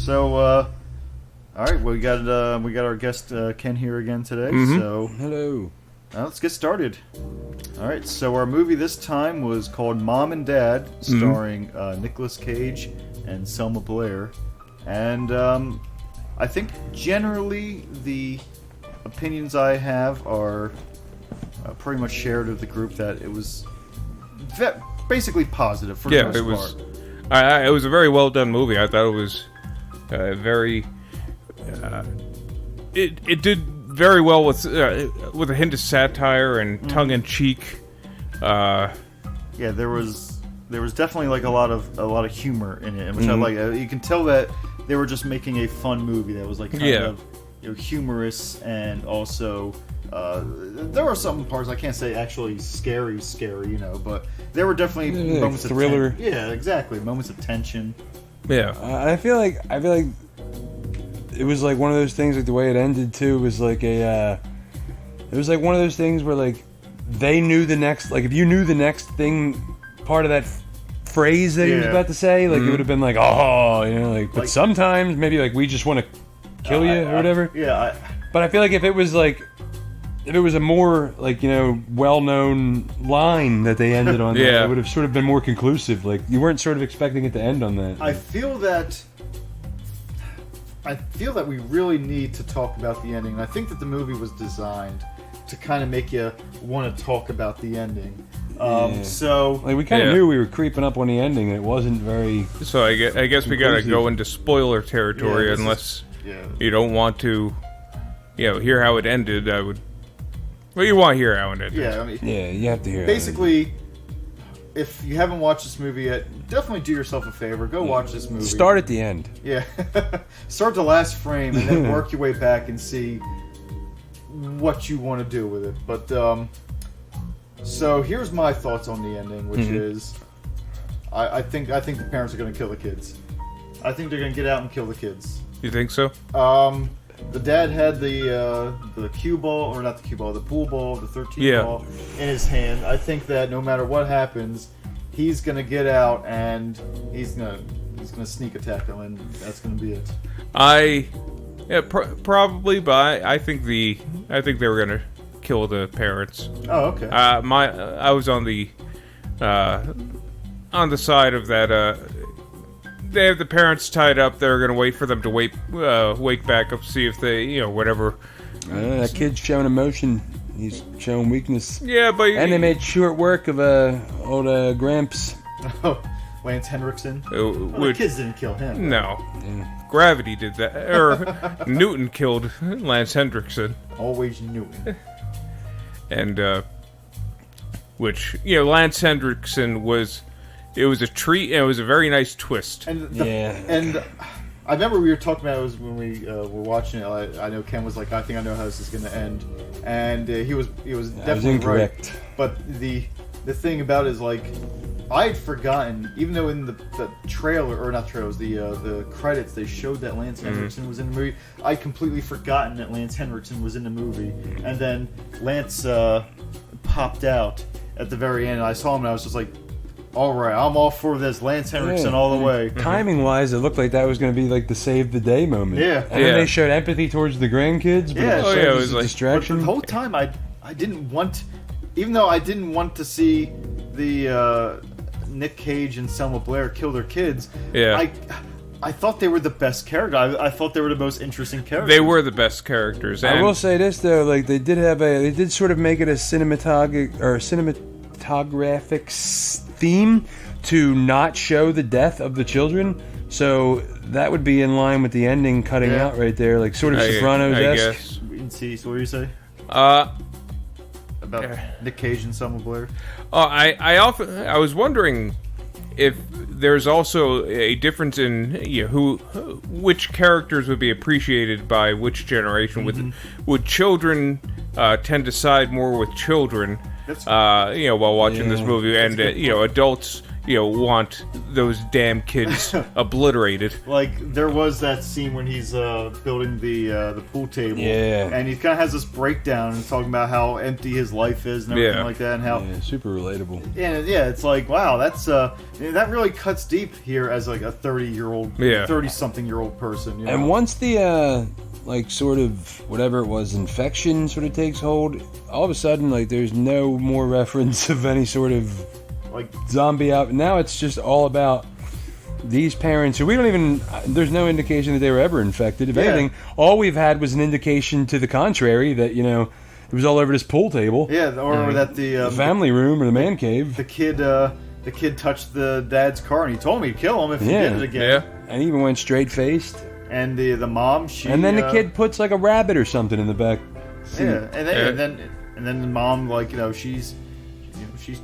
So, all right, we got our guest Ken here again today. So, hello. Let's get started. All right, so our movie this time was called Mom and Dad, starring Nicolas Cage and Selma Blair, and I think generally the opinions I have are pretty much shared of the group that it was basically positive for the most part. It was a very well done movie. I thought it was very. It did very well with a hint of satire and tongue in cheek. Yeah, there was definitely like a lot of humor in it, which I like. You can tell that they were just making a fun movie that was like kind of humorous, and also there were some parts I can't say actually scary, but there were definitely moments of thriller. Yeah, exactly, moments of tension. Yeah, I feel like it was like one of those things. Like the way it ended too was like it was like one of those things where like they knew the next. Like if you knew the next thing, part of that phrase that he was about to say, like it would have been like, oh, like. But sometimes maybe like we just want to kill you or whatever. But I feel like if it was a more like well-known line that they ended on, it would have sort of been more conclusive. Like you weren't sort of expecting it to end on that. I feel that we really need to talk about the ending. And I think that the movie was designed to kind of make you want to talk about the ending. So like we kind of knew we were creeping up on the ending, and it wasn't very. So I guess we gotta go into spoiler territory unless you don't want to, hear how it ended. I would. Well, you want to hear how it ended. Yeah, I mean, you have to hear. Basically, if you haven't watched this movie yet, definitely do yourself a favor. Go watch this movie. Start at the end. Yeah, start the last frame and then work your way back and see what you want to do with it. But so here's my thoughts on the ending, which is, I think the parents are going to kill the kids. I think they're going to get out and kill the kids. You think so? The dad had the cue ball, or not the cue ball, the pool ball, the 13 ball in his hand. I think that no matter what happens, he's going to get out and he's going to sneak attack them, and that's going to be it. Probably, but I think they were going to kill the parents. Oh, okay. I was on the side of that. They have the parents tied up. They're going to wait for them to wake back up, see if they, whatever. That kid's showing emotion. He's showing weakness. Yeah, but and they made short work of old Gramps. Oh, Lance Henriksen. The kids didn't kill him. No. Gravity did that. Or Newton killed Lance Henriksen. Always Newton. And, which, Lance Henriksen was... It was a treat, and it was a very nice twist. And I remember we were talking about it when we were watching it. I know Ken was like, "I think I know how this is going to end," and he was definitely incorrect. Right. But the thing about it is like I had forgotten, even though in the trailer, or not trailers, the credits they showed that Lance Henriksen was in the movie. I'd completely forgotten that Lance Henriksen was in the movie, and then Lance popped out at the very end. And I saw him, and I was just like, all right, I'm all for this. Lance Henriksen all the way. Timing-wise, it looked like that was going to be like the save the day moment. Yeah. And then they showed empathy towards the grandkids, but it was a distraction. But the whole time, I didn't want, even though I didn't want to see the Nick Cage and Selma Blair kill their kids. Yeah. I thought they were the best character. I thought they were the most interesting characters. They were the best characters. I will say this though, like they did sort of make it a cinematographic theme to not show the death of the children, so that would be in line with the ending cutting out right there, like sort of Sopranos-esque. See, so what do you say? About Nick Cage and Selma Blair? I was wondering if there's also a difference in which characters would be appreciated by which generation. Would children tend to side more with children? While watching this movie, and adults, want those damn kids obliterated. Like, there was that scene when he's building the pool table. Yeah. And he kind of has this breakdown and talking about how empty his life is and everything like that. And how super relatable. And it's like, wow, that's that really cuts deep here as like a 30-year-old, 30-something-year-old person. And once the sort of whatever it was, infection sort of takes hold, all of a sudden, like, there's no more reference of any sort of like zombie out. Now it's just all about these parents who we don't even. There's no indication that they were ever infected. If anything, all we've had was an indication to the contrary that it was all over this pool table. Yeah, or that the family room or the man cave. The kid touched the dad's car and he told me to kill him if he did it again. Yeah, and he even went straight faced. And the mom, and then the kid puts like a rabbit or something in the back seat. And then the mom, like, she's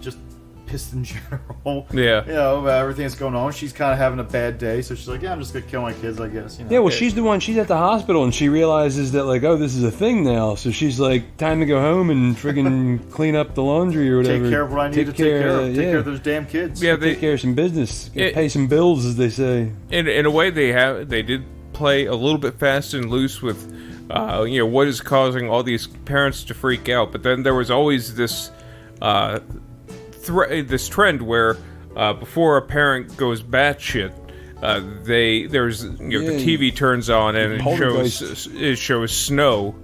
just pissed in general. Yeah. Everything that's going on. She's kind of having a bad day, so she's like, I'm just gonna kill my kids, I guess. Yeah, well, she's the one. She's at the hospital, and she realizes that, like, oh, this is a thing now. So she's like, time to go home and friggin' clean up the laundry or whatever. Take care of what I need to take care of. Take care of those damn kids. Yeah, take care of some business. Pay some bills, as they say. In a way, they did play a little bit fast and loose with, what is causing all these parents to freak out. But then there was always this this trend where before a parent goes batshit, the TV turns on and it shows snow,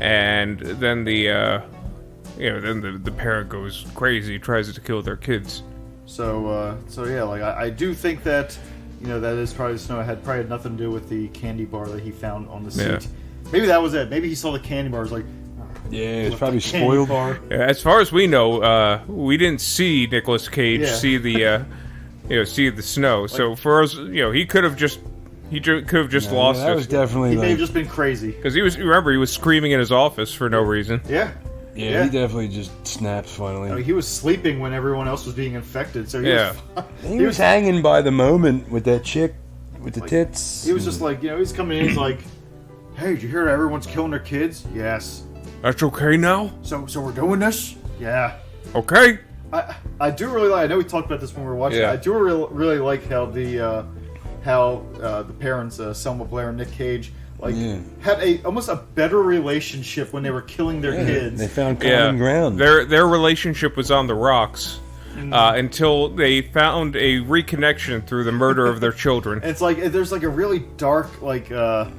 and then the parent goes crazy, tries to kill their kids. So yeah, like I do think that that is probably the snow. It had probably nothing to do with the candy bar that he found on the seat. Yeah. Maybe that was it. Maybe he saw the candy bars like. Yeah, it's probably spoiled. Yeah, as far as we know, we didn't see Nicolas Cage see the snow. So for us, he could have just lost it. That was definitely. He may have just been crazy because he was screaming in his office for no reason. Yeah. Yeah, he definitely just snaps finally. I mean, he was sleeping when everyone else was being infected, so he was hanging by the moment with that chick with the tits. He was just like, he's coming in, he's like, hey, did you hear everyone's killing their kids? Yes. That's okay now? So we're doing this? Yeah. Okay. I do really like, I know we talked about this when we were watching it, I do really like how the parents, Selma Blair and Nick Cage, had almost a better relationship when they were killing their kids. They found common ground. Their relationship was on the rocks until they found a reconnection through the murder of their children. It's like there's like a really dark like a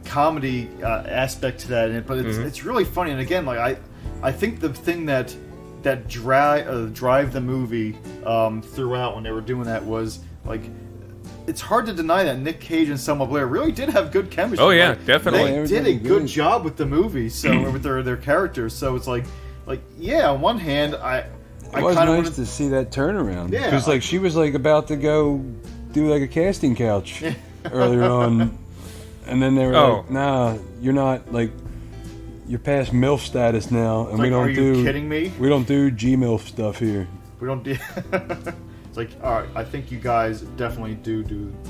comedy aspect to that, but it's really funny. And again, like I think the thing that drive the movie throughout when they were doing that was like. It's hard to deny that Nick Cage and Selma Blair really did have good chemistry. Oh yeah, definitely. They did a good job with the movie, so with their characters. So it's like on one hand, it was nice to see that turnaround. Yeah, because like she was like about to go do like a casting couch earlier on, and then they were like, "Nah, you're not like you're past MILF status now, and we don't do." Are you kidding me? We don't do G-MILF stuff here. We don't do. It's like, all right, I think you guys definitely do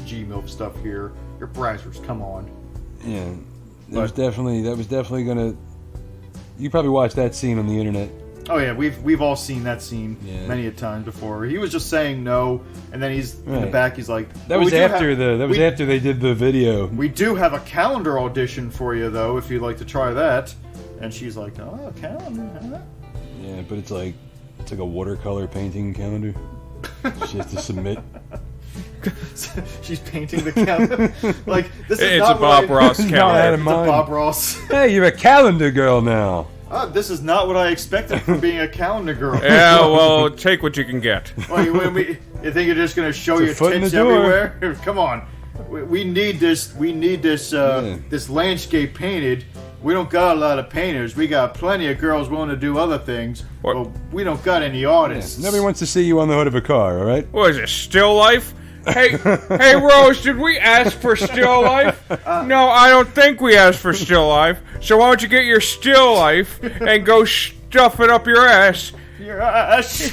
G-MILF stuff here. You're brazzers, come on. Yeah, that was definitely gonna. You probably watched that scene on the internet. Oh yeah, we've all seen that scene many a times before. He was just saying no, and then he's in the back. He's like, that was after after they did the video. We do have a calendar audition for you though, if you'd like to try that. And she's like, oh, a calendar, huh? Yeah, but it's like a watercolor painting calendar. She has to submit. She's painting the calendar. Like this is it's not a Bob Ross calendar. It's a Bob Ross. Hey, you're a calendar girl now. This is not what I expected from being a calendar girl. Yeah, well, take what you can get. Well, you think you're just going to show your tits everywhere? Come on. We need this. We need this. This landscape painted. We don't got a lot of painters. We got plenty of girls willing to do other things. But we don't got any artists. Yeah. Nobody wants to see you on the hood of a car, all right? What is it, still life? Hey, Rose, did we ask for still life? No, I don't think we asked for still life. So why don't you get your still life and go stuff it up your ass? Your ass.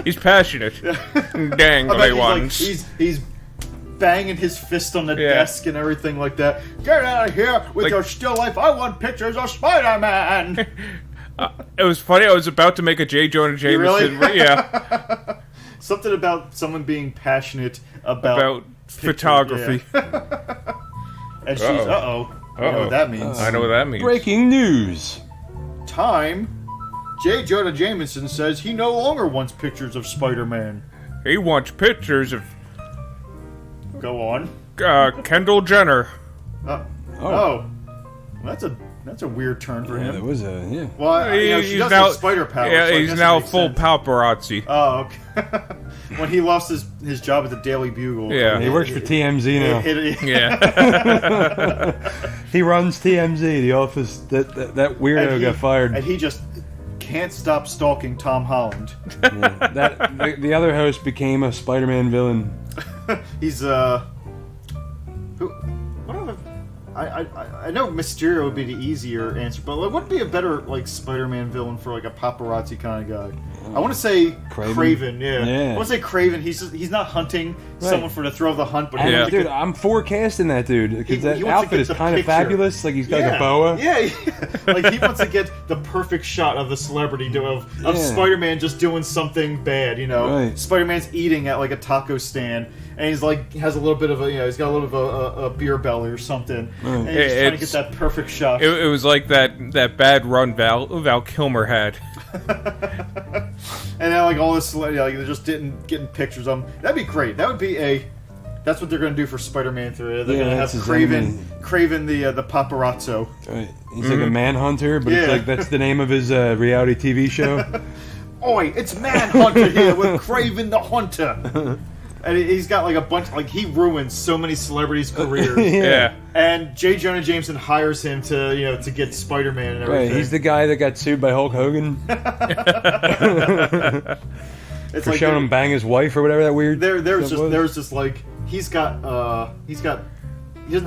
He's passionate. Dangly ones. He's banging his fist on the desk and everything like that. Get out of here with your still life. I want pictures of Spider-Man. It was funny. I was about to make a J. Jonah Jameson. Really? Yeah. something about someone being passionate about photography. Yeah. And she's, you know what that means. I know what that means. Breaking news. Time. J. Jonah Jameson says he no longer wants pictures of Spider-Man. He wants pictures of Go on. Kendall Jenner. Well, that's a weird turn for Yeah, him. that was a Well, she He's does now have spider powers. Yeah, so I he's guess now it makes full sense. paparazzi. Oh, okay. When he lost his job at the Daily Bugle. Yeah. He works for TMZ now. Yeah. He runs TMZ, the office that weirdo got fired. And he just can't stop stalking Tom Holland. Yeah. The other host became a Spider-Man villain. He's I know Mysterio would be the easier answer, but like, what would be a better like Spider-Man villain for like a paparazzi kind of guy? I want to say Craven. Yeah. I want to say Craven. He's not hunting someone for the thrill of the hunt, but And dude, I'm forecasting that dude because that outfit is kind of fabulous. Like he's got like a boa. Yeah. Like he wants to get the perfect shot of the celebrity of Spider-Man just doing something bad. You know, Spider-Man's eating at like a taco stand. And he's like has a little bit of a he's got a little bit of a beer belly or something, and he's just trying to get that perfect shot. It was like that bad run Val Kilmer had. And then like all this celebrity, like they're just getting pictures of him. That'd be great. That would be that's what they're gonna do for Spider-Man 3. They're gonna have Craven the paparazzo. Right. He's like a manhunter, but it's like that's the name of his reality TV show. Oi, it's Manhunter here with Craven the Hunter. And he's got like a bunch, like he ruins so many celebrities' careers. Yeah. And J. Jonah Jameson hires him to to get Spider-Man and everything. Right, he's the guy that got sued by Hulk Hogan. It's for like showing him bang his wife or whatever that weird. There's just like he doesn't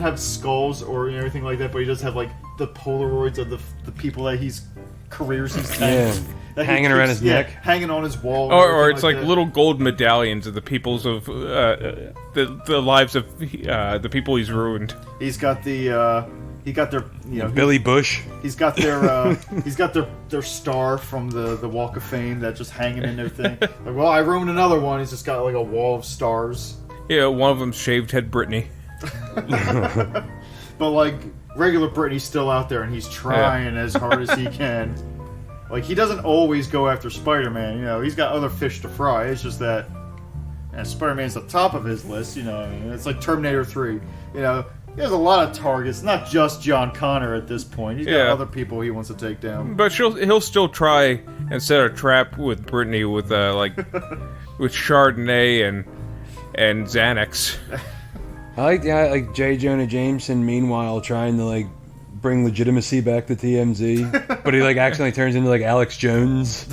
have skulls or anything like that, but he does have like the Polaroids of the people that he's tanked. Hanging around his neck, hanging on his wall, or it's like little gold medallions of the peoples of the lives of the people he's ruined. He's got their Billy Bush. He's got their star from the Walk of Fame that's just hanging in their thing. Like, well, I ruined another one. He's just got like a wall of stars. Yeah, one of them shaved head Brittany. But like regular Brittany's still out there, and he's trying as hard as he can. Like, he doesn't always go after Spider-Man, he's got other fish to fry. It's just that Spider-Man's the top of his list, it's like Terminator 3. There's a lot of targets, not just John Connor at this point. He's got other people he wants to take down. But he'll still try and set a trap with Brittany with with Chardonnay and Xanax. I like J. Jonah Jameson, meanwhile, trying to like bring legitimacy back to TMZ, but he like accidentally turns into like Alex Jones.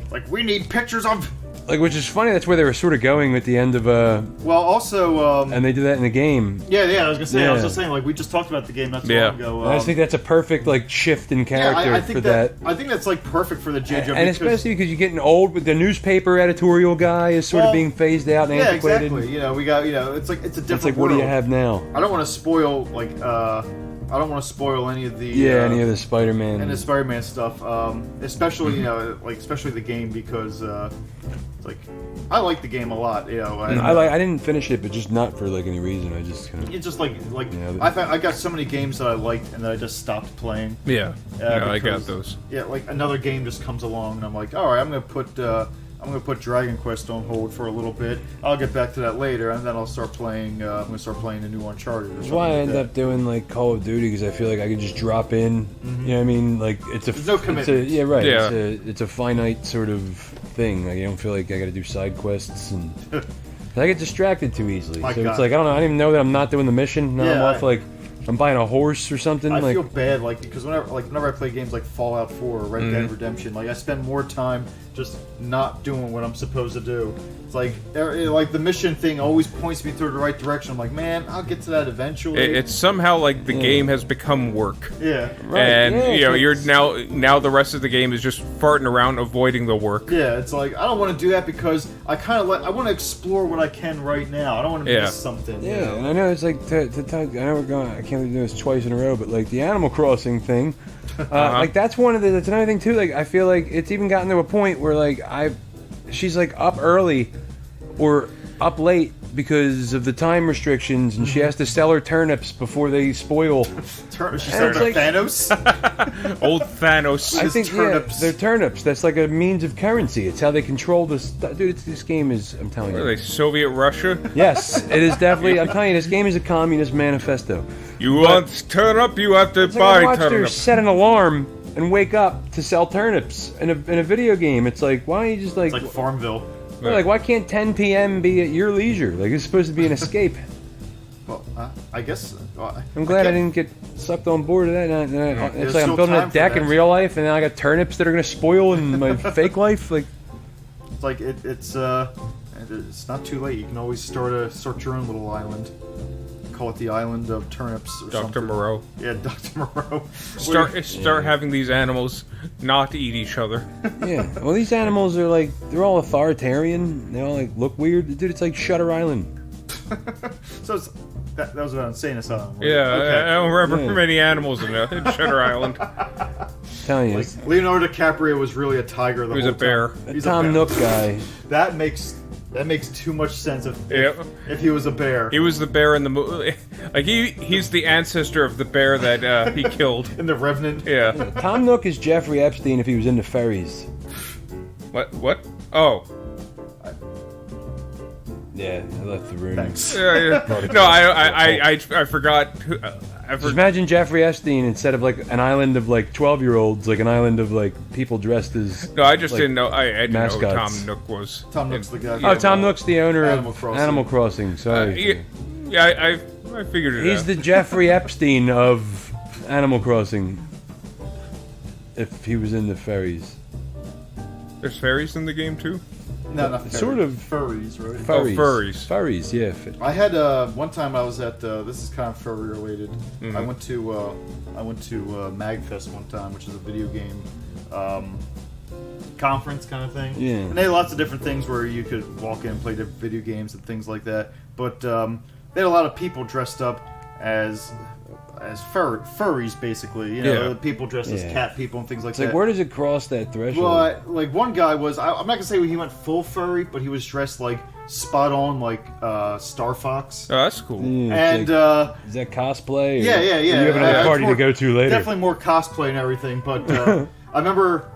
Like, we need pictures of... Like, which is funny, that's where they were sort of going at the end of Well, also and they did that in the game. Yeah, I was gonna say, I was just saying, like, we just talked about the game not too long ago. I just think that's a perfect like shift in character for that. I think that's like perfect for the J. Jonah, and especially because you're getting old with the newspaper editorial guy is sort of being phased out and antiquated. Exactly. We got it's like it's a different It's like, what do you have now? I don't want to spoil I don't want to spoil any of the any of the Spider-Man and the Spider-Man stuff, especially especially the game, because it's like I like the game a lot. I didn't finish it, but just not for like any reason. I just kind of it's just like I got so many games that I liked and that I just stopped playing. Yeah, I got those. Yeah, like another game just comes along and I'm like, all right, I'm gonna put Dragon Quest on hold for a little bit. I'll get back to that later, and then I'll start playing. I'm gonna start playing the new Uncharted. That's why I end up doing like Call of Duty, because I feel like I could just drop in. You know what I mean? Like there's no commitment. It's a finite sort of thing. Like I don't feel like I got to do side quests, and I get distracted too easily. It's like I don't know. I don't even know that I'm not doing the mission. Now I'm off like I'm buying a horse or something. I feel bad, because whenever I play games like Fallout 4 or Red Dead Redemption, I spend more time just not doing what I'm supposed to do. It's like the mission thing always points me through the right direction. I'm like, man, I'll get to that eventually. It's somehow like the game has become work. Yeah, right. And you're now the rest of the game is just farting around avoiding the work. Yeah, it's like I don't want to do that because I want to explore what I can right now. I don't want to miss something. Yeah, and I know it's like I know we're going. I can't do this twice in a row, but like the Animal Crossing thing. Like that's another thing too. Like I feel like it's even gotten to a point where like she's like up early or up late because of the time restrictions, and she has to sell her turnips before they spoil. She's like Thanos. Old Thanos. I think turnips. they're turnips. That's like a means of currency. It's how they control this. Dude, this game is. I'm telling What you. are they, Soviet Russia? Yes, it is definitely. I'm telling you, this game is a communist manifesto. You want to turn up, you have to It's like I buy watched her turnips. set an alarm and wake up to sell turnips in a video game. It's like, why don't you just It's like Farmville. like, why can't 10 p.m. be at your leisure? Like, it's supposed to be an escape. Well, I guess. I'm glad I didn't get sucked on board of that. It's there's like I'm still building a time for deck in that. real life, and then I got turnips that are gonna spoil in my fake life. Like, It's like it's not too late. You can always start your own little island. Call it the island of turnips or Dr. something. Moreau. Yeah, Dr. Moreau. Start having these animals not eat each other. yeah. Well, these animals are like they're all authoritarian. They all like look weird. Dude, it's like Shutter Island. So that was what I'm saying. Right? Yeah, Okay. I don't remember Yeah. many animals in Shutter Island. telling you, Like, Leonardo DiCaprio was really a tiger the He was whole a bear. time. He's a Tom bear. Nook guy. That makes too much sense if he was a bear. He was the bear in the movie. Like he's the ancestor of the bear that he killed. In The Revenant. Yeah. Tom Nook is Jeffrey Epstein if he was into fairies. What? Oh. Yeah, I left the room. Thanks. Yeah. No, I forgot. Just imagine Jeffrey Epstein instead of like an island of like 12-year-olds, like an island of like people dressed as. No, I just like, didn't know. I didn't know who mascots. Tom Nook was. Tom Nook's the guy. Oh, Tom Nook's the owner Animal of Crossing. Animal Crossing. Sorry. Yeah, I figured it He's out. the Jeffrey Epstein of Animal Crossing. If he was into fairies. There's fairies in the game too. No, not furries. Sort of. Furries, right? Furries. furries. Furries, yeah. I had one time I was at this is kind of furry related. Mm-hmm. I went to Magfest one time, which is a video game conference kind of thing. Yeah. And they had lots of different things where you could walk in and play different video games and things like that. But they had a lot of people dressed up as furries, basically. You know, Yeah. people dressed as Yeah. cat people and things like It's that. like, where does it cross that threshold? Well, like one guy was, I'm not gonna say he went full furry, but he was dressed like spot on, like Star Fox. Oh, that's cool. Yeah, And it's like, is that cosplay? Or yeah. Or you have another it's party more- to go to later. Definitely more cosplay and everything, but I remember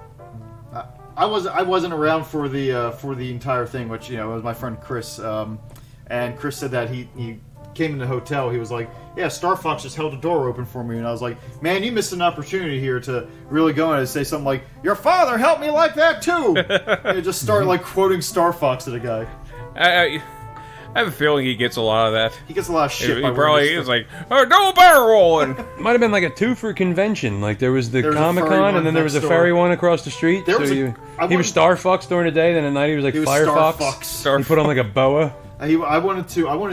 I wasn't around for the entire thing, which it was my friend Chris, and Chris said that he came in the hotel. He was like, "Yeah, Star Fox just held the door open for me," and I was like, "Man, you missed an opportunity here to really go in and say something like, 'Your father helped me like that too,' and just start like quoting Star Fox at a guy. I have a feeling he gets a lot of that. He gets a lot of shit. He by probably wearing is like, oh, no barrel rolling. Might have been like a two-for convention. Like there was the There was a furry Comic-Con, one and then there was a next fairy door. one across the street. There So was a- he I was wouldn't- Star Fox during the day, then at night he was like He was Firefox. Star Fox. Star He put on like a boa. I wanted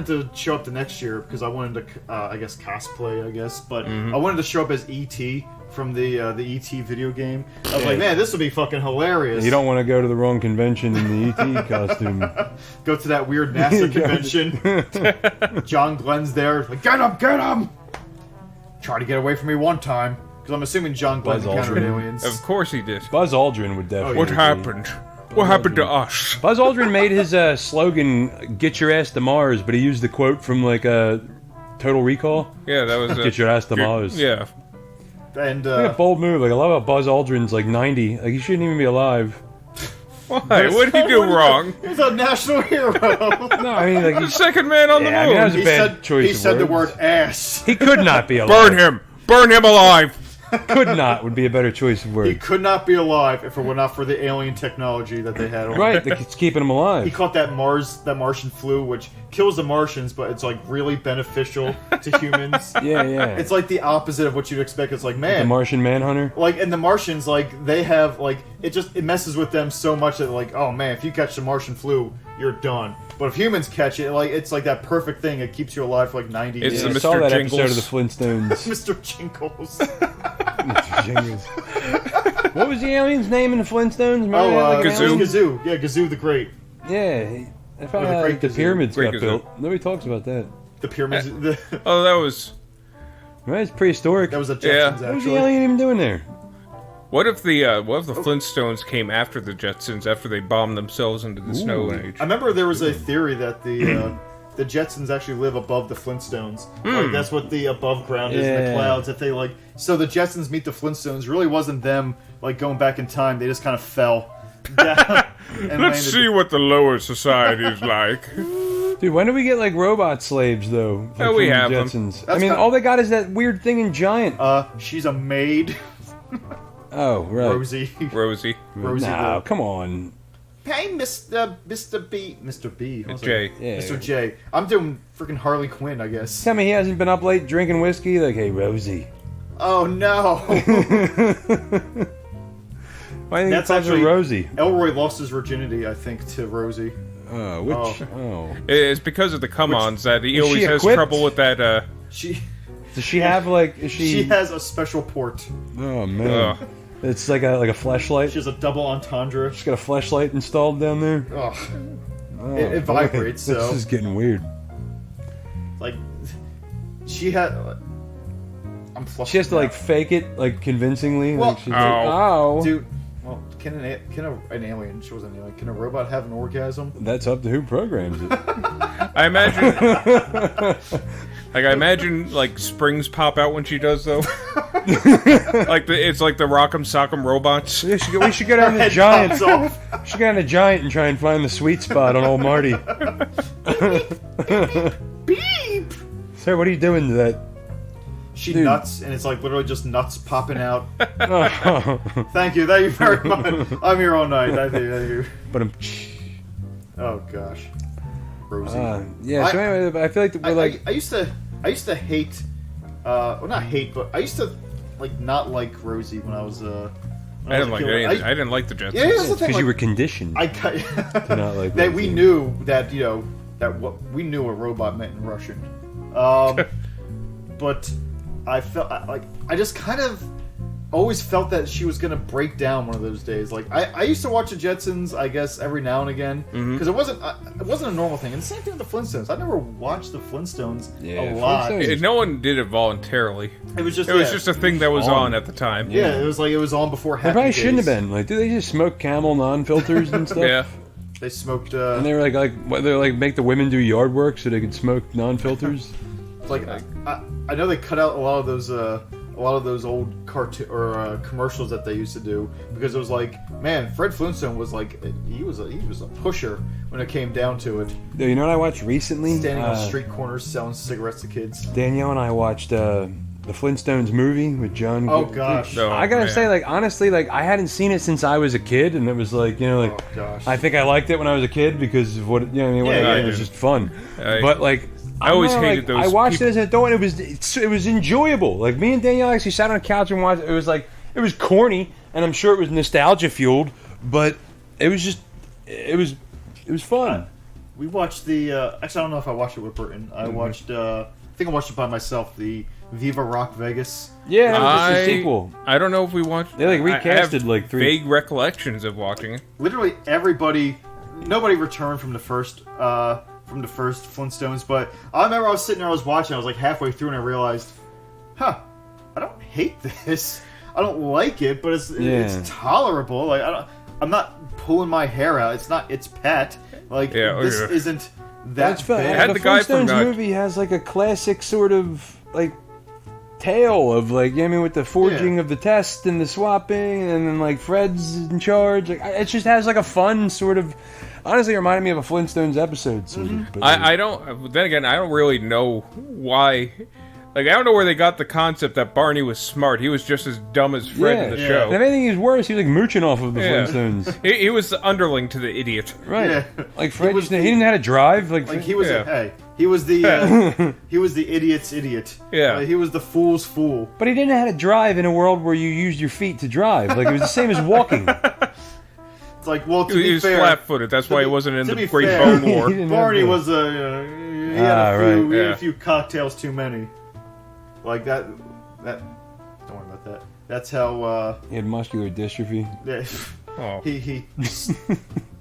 to show up the next year because I wanted to I guess cosplay but I wanted to show up as E.T. from the E.T. video game. I was like, man, this would be fucking hilarious. You don't want to go to the wrong convention in the ET costume. Go to that weird NASA convention. John Glenn's there, like, get him! Try to get away from me one time because I'm assuming John Glenn Buzz encountered Aldrin. aliens. Of course he did. Buzz Aldrin would definitely. What be- happened? What happened to us? Buzz Aldrin made his slogan "Get your ass to Mars," but he used the quote from like Total Recall. Yeah, that was Get your ass to Mars. Yeah. And Like a bold move. Like I love how Buzz Aldrin's like 90. Like he shouldn't even be alive. Why? What did he do wrong? He's a national hero. No, I mean like he's, Second man on the Yeah, I moon. mean, that was a he bad said, choice he of said the words. word ass. he could not be alive. Burn him! Burn him alive! Could not would be a better choice of He words. could not be alive if it were not for the alien technology that they had on. Right, like it's keeping him He alive. caught that Martian flu, which kills the Martians, but it's like really beneficial to humans. Yeah, yeah. It's like the opposite of what you'd expect. It's like, the man, Martian Manhunter. like, and the Martians, like, they have, like, it messes with them so much that, like, oh man, if you catch the Martian flu, you're done. But if humans catch it, like, it's like that perfect thing. It keeps you alive for like 90 It's days. the I Mr. saw that Jingles. episode of the Flintstones. Mr. Jingles. Mr. Jingles. What was the alien's name in the Flintstones? Remember Oh, they had, like, an Gazoo. alien? Gazoo. Yeah, Gazoo the Great. Yeah, I found Oh, the out Great like, the Gazoo. pyramids Great got Gazoo. built. Nobody talks about that. The pyramids. Oh, that was... Right, it's prehistoric. That was a Yeah. Jetsons, What was the actually. alien even doing there? What if the Flintstones came after the Jetsons, after they bombed themselves into the Snow Age? I remember there was a theory that the Jetsons actually live above the Flintstones. Like that's what the above ground is in the clouds. If they so the Jetsons meet the Flintstones really wasn't them like going back in time. They just kind of fell down. And Let's see what the lower society is like. Dude, when do we get like robot slaves though? Oh, we have them. Jetsons. I mean, all they got is that weird thing in Giant. She's a maid. Oh, right. Rosie. No, come on. Hey, Mr. B. J. Yeah. Mr. J. I'm doing freaking Harley Quinn, I guess. Tell me he hasn't been up late drinking whiskey? Like, hey, Rosie. Oh, no. Why do you think That's it's actually Rosie? Elroy lost his virginity, I think, to Rosie. It's because of the come-ons that he always has equipped? trouble with that. Does she have like? Is she? She has a special port. Oh man, it's like a fleshlight. She has a double entendre. She's got a fleshlight installed down there. Oh, it vibrates. So this is getting weird. Like she had. I'm flustered. She has to like fake it like convincingly. Well, like she's like, dude. Well, can an alien? She was an alien. Can a robot have an orgasm? That's up to who programs it. I imagine like springs pop out when she does though. It's like the Rock'em Sock'em robots. We should go down to Giant. We should go down to Giant and try and find the sweet spot on old Marty. Beep. Sir, what are you doing to that? She nuts, and it's like literally just nuts popping out. Thank you very much. I'm here all night. Thank you. But oh gosh, Rosie. So anyway, I feel like we're like. I used to hate, well not hate, but I used to not like Rosie when I was I didn't like it. I didn't like the Jetsons. Yeah, that's the thing. Because you were conditioned. To not like that we knew that we knew what robot meant in Russian, but. I felt I just kind of always felt that she was gonna break down one of those days. Like I used to watch the Jetsons, I guess, every now and again because it wasn't a normal thing. And the same thing with the Flintstones. I never watched the Flintstones a lot. No one did it voluntarily. It was just a thing that was on at the time. Yeah, it was on before. They probably shouldn't have been. Like, do they just smoke Camel non-filters and stuff? Yeah. They smoked. And they were they're make the women do yard work so they could smoke non-filters. Like I know they cut out a lot of those old cartoon or commercials that they used to do because it was like, man, Fred Flintstone was like he was a pusher when it came down to it. You know what I watched recently? Standing on street corners selling cigarettes to kids. Danielle and I watched the Flintstones movie with John. Oh gosh! I gotta say, honestly, I hadn't seen it since I was a kid, and it was oh gosh. I think I liked it when I was a kid because of what it was just fun. But I always hated those. I watched it as an adult, and it was enjoyable. Like me and Danielle actually sat on a couch and watched. It was it was corny, and I'm sure it was nostalgia fueled, but it was fun. We watched the. Actually, I don't know if I watched it with Burton. I watched. I think I watched it by myself. The Viva Rock Vegas. Yeah, that was the sequel. I don't know if we watched. They recasted I have 3 vague recollections of watching it. Literally nobody returned from the first Flintstones, but I remember I was sitting there, I was watching, I was halfway through, and I realized, I don't hate this. I don't like it, but it's tolerable. I'm not pulling my hair out. It's pet. This isn't that bad. The Flintstones movie has a classic sort of tale of with the forging of the test and the swapping, and then Fred's in charge. It just has a fun sort of. Honestly, it reminded me of a Flintstones episode. I don't. Then again, I don't really know why. I don't know where they got the concept that Barney was smart. He was just as dumb as Fred in the show. And if anything, he was worse. He was mooching off of the Flintstones. He was the underling to the idiot. Right. Yeah. Fred, he didn't know how to drive. He was he was the he was the idiot's idiot. Yeah. He was the fool's fool. But he didn't know how to drive in a world where you used your feet to drive. It was the same as walking. It's to be fair, he was flat-footed. That's why he wasn't in the Great Bone War. Barney was he had a few cocktails too many. That. Don't worry about that. That's how. He had muscular dystrophy. Yeah. He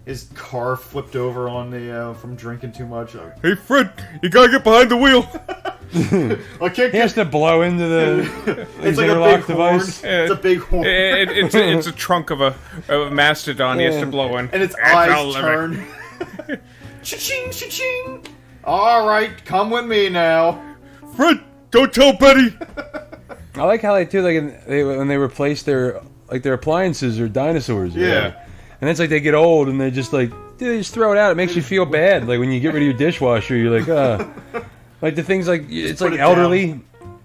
his car flipped over on the from drinking too much. Hey Fred, you gotta get behind the wheel. I can't He has get. to blow into the It's like a interlock big device. horn. It's a big horn, It's a trunk of a mastodon. He has to blow in, and its That's eyes all of it. turn. Cha-ching, cha-ching. All right, come with me now. Fred, don't tell Betty. I like how they do when they replace their appliances or dinosaurs. Yeah. And it's like they get old and they just like they just throw it out. It makes you feel bad. Like when you get rid of your dishwasher, you're like, like the things like it's Put like it elderly. down.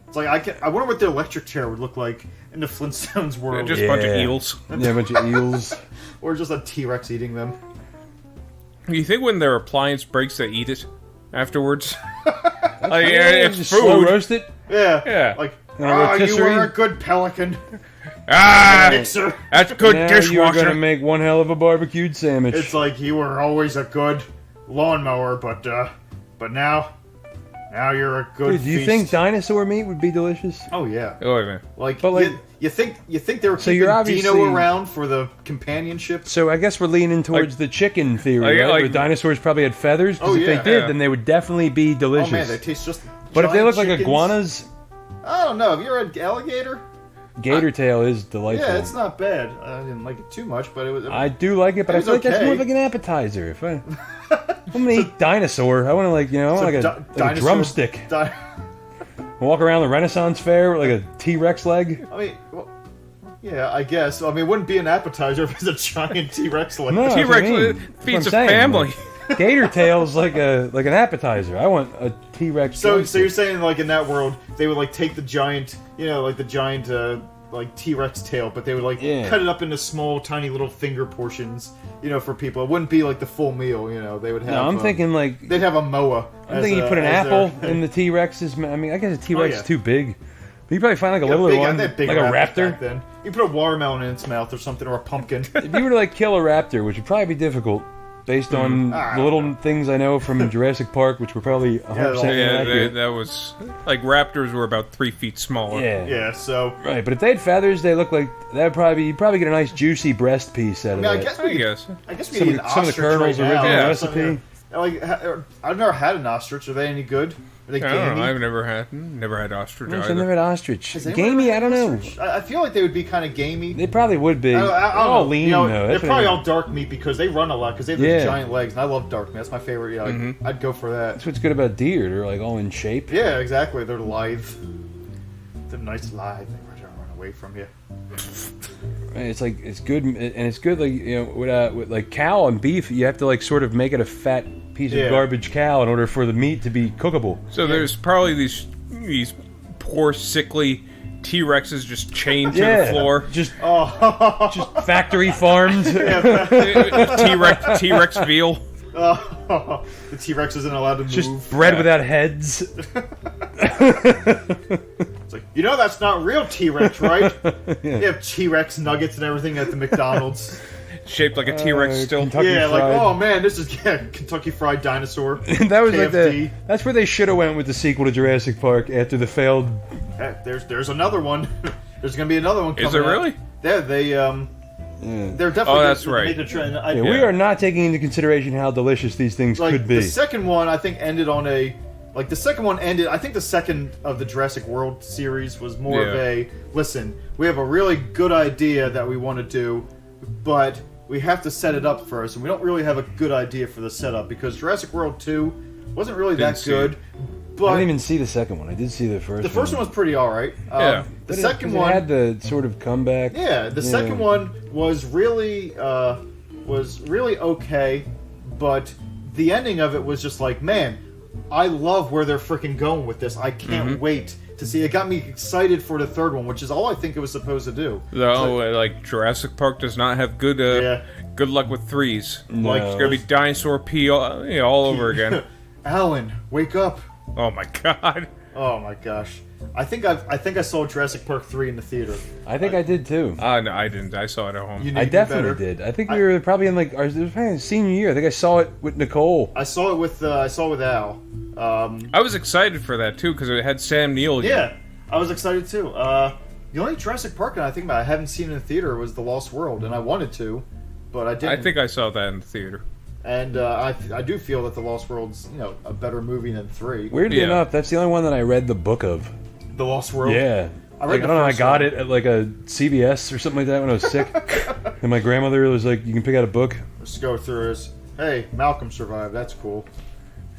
It's like I wonder what the electric chair would look like in the Flintstones world, Just a bunch of eels. Yeah, a bunch of eels. or just a T-Rex eating them. You think when their appliance breaks, they eat it afterwards? Just it's slow food. roast it. Yeah, Yeah. Like, a rotisserie? you were a good pelican, Ah, mixer. that's good Now you're dishwasher. gonna make one hell of a barbecued sandwich. It's like you were always a good lawnmower, but now you're a good. Dude, do you feast. think dinosaur meat would be delicious? Oh yeah. Oh, wait a minute. Like, But, like- you think they were So you're keeping obviously- Dino around for the companionship? So I guess we're leaning towards the chicken theory, right? Where dinosaurs probably had feathers. Because Oh, if yeah. they did, Yeah. then they would definitely be delicious. Oh man, they taste just. But if they giant look like chickens. iguanas, I don't know. Have you ever had alligator? gator tail is delightful. Yeah, it's not bad. I didn't like it too much, but it was. I do like it, but I It was feel like that's okay. more like an appetizer. If I'm gonna eat dinosaur, I want to I want like a dinosaur- drumstick. Walk around the Renaissance fair with like a T-Rex leg. I mean, well, yeah, I guess. I mean, it wouldn't be an appetizer if it's a giant T-Rex like No, that. that's what I T-Rex mean. That's feeds what a I'm saying. family. Like, gator tail's like an appetizer. I want a T-Rex. So drumstick. you're saying like in that world they would like take the giant, like the giant like T-Rex tail, but they would like Yeah. cut it up into small, tiny little finger portions, for people. It wouldn't be like the full meal, They would have. No, I'm thinking like they'd have a moa. I'm thinking you put an apple in the T-Rex's. I mean, I guess a T-Rex is too big. But you probably find like a littler one, like a raptor. Then you put a watermelon in its mouth or something, or a pumpkin. If you were to like kill a raptor, which would probably be difficult, based on the little things I know from Jurassic Park, which were probably 100% Yeah, inaccurate. that was like raptors were about 3 feet smaller. Yeah. Yeah, so Right, but if they had feathers, they look like you'd probably get a nice juicy breast piece out of I that. guess I we could, guess. I guess we Some need of an the- some of the ostrich Colonel's right now. original Yeah, recipe. something- Like I've never had an ostrich. Are they any good? Are they I don't know. gamey? I've never had ostrich I've either. never had ostrich. Has anyone Gamey, I ever don't had know. ostrich? I feel like they would be kind of gamey. They probably would be. I don't They're all know. lean, They're though. That's what probably I all mean. dark meat because they run a lot because they have these Yeah. giant legs, and I love dark meat. That's my favorite. Yeah, I'd go for that. That's what's good about deer. They're like all in shape. Yeah, exactly. They're lithe. They're nice lithe. They run away from you. Right, it's like it's good, and it's good. Like with like cow and beef, you have to like sort of make it a fat piece Yeah. of garbage cow in order for the meat to be cookable. So there's probably these poor, sickly T-Rexes just chained to the floor. just Oh, just factory farmed. T-Rex veal. the T-Rex isn't allowed to move. Just bread without heads. It's like, that's not real T-Rex, right? You have T-Rex nuggets and everything at the McDonald's. Shaped like a T-Rex still. Kentucky Yeah, like, Fried. oh man, this is Kentucky Fried Dinosaur. That was like KFD. that's where they should have went with the sequel to Jurassic Park after the failed. There's another one. There's gonna be another one coming Is there out. really? They're definitely Oh, that's gonna right. make a trend. Yeah, we are not taking into consideration how delicious these things like could be. the second one I think ended on a like the second one ended I think the second of the Jurassic World series was more of Yeah. a listen, we have a really good idea that we want to do, but we have to set it up first, and we don't really have a good idea for the setup because Jurassic World 2 wasn't really Didn't that see good. it. But I didn't even see the second one. I did see the first. the first one was pretty alright. Yeah. The But second 'cause one it had the sort of comeback. Yeah, the second one was really okay, but the ending of it was just like, man, I love where they're freaking going with this. I can't wait to see. It got me excited for the third one, which is all I think it was supposed to do. Though, like Jurassic Park does not have good good luck with threes. No. Like it's gonna be dinosaur pee all over again. Alan, wake up! Oh my god. Oh my gosh, I think I saw Jurassic Park 3 in the theater. I think I did too. No, I didn't. I saw it at home. You need I to do definitely better. did. I think we were probably in like it was probably senior year. I think I saw it with Nicole. I saw it with Al. I was excited for that too because it had Sam Neill. Again. Yeah, I was excited too. The only Jurassic Park that I think about I haven't seen in the theater was The Lost World, and I wanted to, but I didn't. I think I saw that in the theater. And I do feel that The Lost World's a better movie than 3. Weirdly enough, that's the only one that I read the book of. The Lost World. Yeah. I don't know. I got it at like a CVS or something like that when I was sick, and my grandmother was like, "You can pick out a book." Let's go through this. Hey, Malcolm survived. That's cool.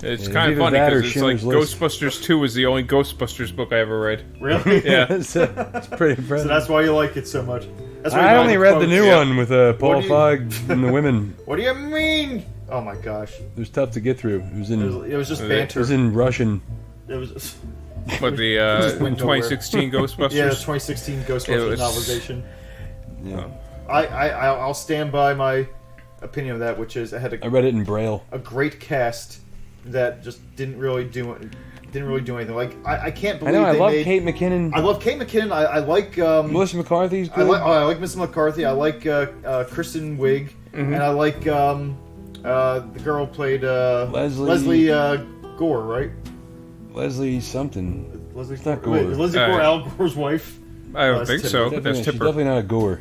It's kind of funny because it's like Ghostbusters 2 was the only Ghostbusters book I ever read. Really? Yeah. It's pretty impressive. So that's why you like it so much. That's why I only read the new one with Paul Feig and the women. What do you mean? Oh my gosh. It was tough to get through. It was just banter. It was in Russian. It was. But the 2016 Ghostbusters? Yeah, the 2016 Ghostbusters novelization. Yeah. I'll stand by my opinion of that, which is I read it in Braille. A great cast that just didn't really do anything. Like I can't believe I love Kate McKinnon. I love Kate McKinnon. I like Melissa McCarthy's good. I like Melissa McCarthy. I like Kristen Wiig, and I like the girl who played Leslie Gore, right? Leslie something. Leslie's not Gore. Leslie Gore, Al Gore's wife. I don't think so. That's Tipper. She's definitely not a Gore.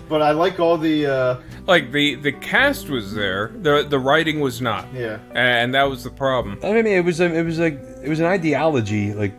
But I like all the like the cast was there. The writing was not. Yeah. And that was the problem. I mean, it was an ideology like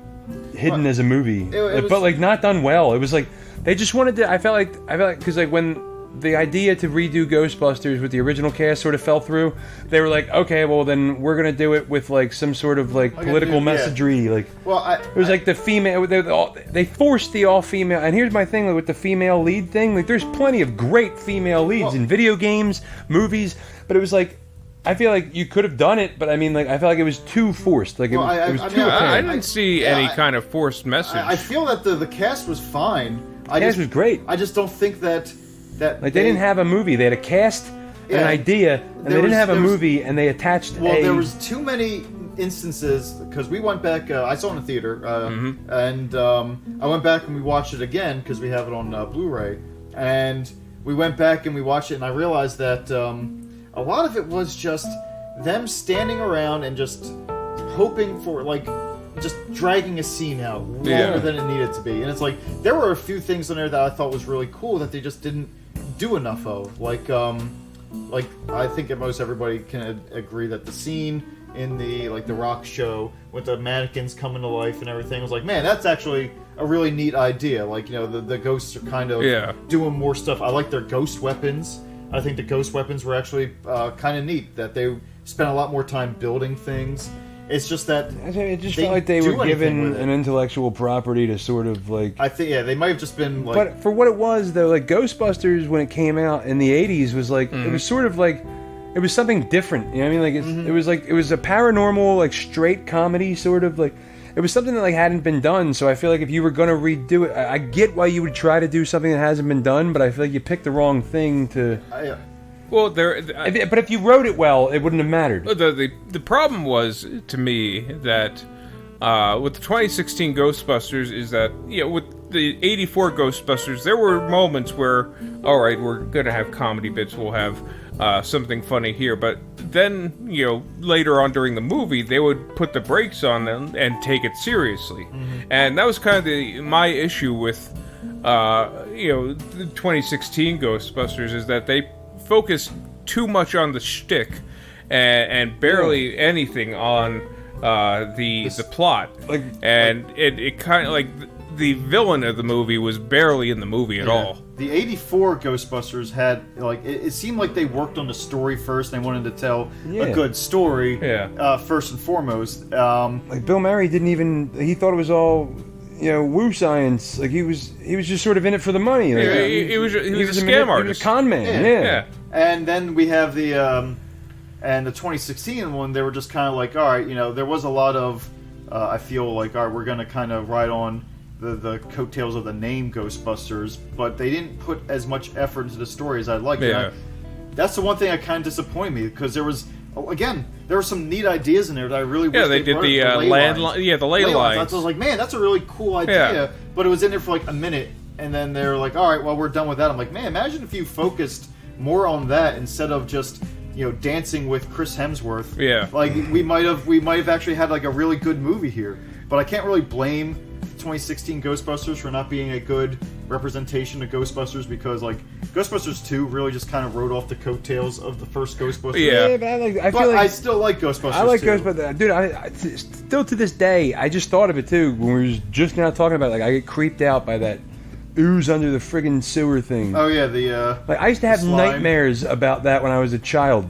hidden as a movie, but like not done well. It was like they just wanted to. I felt like because like when the idea to redo Ghostbusters with the original cast sort of fell through, they were like, okay, well then we're gonna do it with like some sort of like political messagery. Like, it was like the female. They forced the all-female. And here's my thing with the female lead thing. Like, there's plenty of great female leads in video games, movies, but it was like, I feel like you could have done it, but I mean, like, I felt like it was too forced. Like, it was too apparent. I didn't see any kind of forced message. I feel that the cast was fine. The cast was great. I just don't think that they didn't have a movie. They had a cast, an idea, and they didn't have a movie, and they attached there was too many instances, because we went back, I saw it in the theater, and I went back and we watched it again, because we have it on Blu-ray, and we went back and we watched it, and I realized that a lot of it was just them standing around and just hoping for, like, just dragging a scene out longer than it needed to be. And it's like, there were a few things in there that I thought was really cool that they just didn't do enough of. Like I think that most everybody can agree that the scene in the rock show with the mannequins coming to life and everything was like, man, that's actually a really neat idea. Like, the ghosts are kind of doing more stuff. I like their ghost weapons. I think the ghost weapons were actually kind of neat, that they spent a lot more time building things. It's just that it just felt like they were given an intellectual property to sort of like. I think they might have just been like. But for what it was, though, like Ghostbusters when it came out in the '80s was like it was sort of like it was something different. You know what I mean? Like it was a paranormal, like straight comedy sort of like. It was something that like hadn't been done. So I feel like if you were gonna redo it, I get why you would try to do something that hasn't been done, but I feel like you picked the wrong thing to. Well, but if you wrote it well, it wouldn't have mattered. The problem was, to me, that with the 2016 Ghostbusters is that, with the 84 Ghostbusters, there were moments where, all right, we're going to have comedy bits, we'll have something funny here, but then, later on during the movie, they would put the brakes on them and take it seriously. And that was kind of my issue with, the 2016 Ghostbusters, is that they focused too much on the shtick and barely anything on the plot. It kind of like the villain of the movie was barely in the movie at all. The 84 Ghostbusters had it seemed like they worked on the story first. And they wanted to tell a good story first and foremost. Like Bill Murray he thought it was all woo science. Like he was just sort of in it for the money. Like, he was a scam artist. He was a con man. Yeah. And then we have the 2016 one. They were just kind of like, all right, there was a lot of. I feel like, all right, we're gonna kind of ride on the coattails of the name Ghostbusters, but they didn't put as much effort into the story as I'd like. Yeah. That's the one thing that kind of disappointed me, because there were some neat ideas in there that I really wish they did the landline. The ley lines. I was like, man, that's a really cool idea. But it was in there for like a minute, and then they're like, all right, well, we're done with that. I'm like, man, imagine if you focused more on that instead of just dancing with Chris Hemsworth. Yeah, like we might have actually had like a really good movie here. But I can't really blame 2016 Ghostbusters for not being a good representation of Ghostbusters because like Ghostbusters 2 really just kind of rode off the coattails of the first Ghostbusters. Yeah. But I still like Ghostbusters. I like 2. Ghostbusters, dude. I still to this day, I just thought of it too when we were just now talking about it. Like I get creeped out by that ooze under the friggin' sewer thing. Oh yeah, the like I used to have slime. nightmares about that when I was a child.